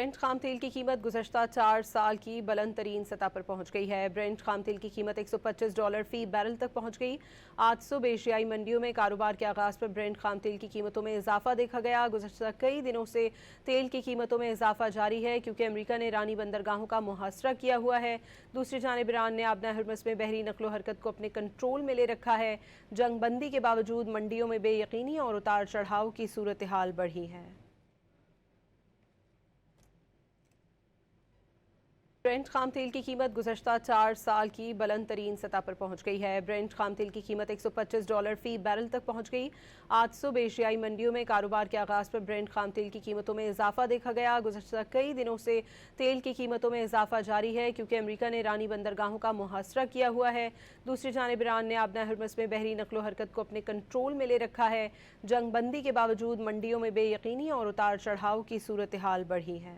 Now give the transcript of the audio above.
Brent खाम तेल की कीमत गुज़श्ता 4 साल की बुलंद तरीन सतह पर पहुंच गई है। ब्रेंट खाम तेल की कीमत $125 फी बैरल तक पहुंच गई। आज सुबह एशियाई मंडियों में कारोबार के आगाज़ पर ब्रेंट खाम तेल की कीमतों में इजाफा देखा गया। गुज़श्ता कई दिनों से तेल की कीमतों में इजाफा जारी है क्योंकि अमरीका ने ईरानी बंदरगाहों का मुहासरा किया हुआ है। दूसरी जानिब ईरान ने आबना हरमस में बहरी नकलो हरकत को अपने कंट्रोल में ले रखा है। जंग बंदी के बावजूद मंडियों में बेयकीनी और उतार चढ़ाव की सूरत हाल बढ़ी है। ब्रेंट खाम तेल की कीमत गुज़श्ता 4 साल की बुलंद तरीन सतह पर पहुंच गई है। ब्रेंट खाम तेल की कीमत $125 फी बैरल तक पहुंच गई। आज सुबह एशियाई मंडियों में कारोबार के आगाज़ पर ब्रेंट खाम तेल की कीमतों में इजाफा देखा गया। गुज़श्ता कई दिनों से तेल की कीमतों में इजाफा जारी है क्योंकि अमरीका ने ईरानी बंदरगाहों का मुहासरा किया हुआ है। दूसरी जानिब ईरान ने आबना हरमस में बहरी नकलो हरकत को अपने कंट्रोल में ले रखा है। जंग बंदी के बावजूद मंडियों में बेयकीनी और उतार चढ़ाव की सूरत हाल बढ़ी है।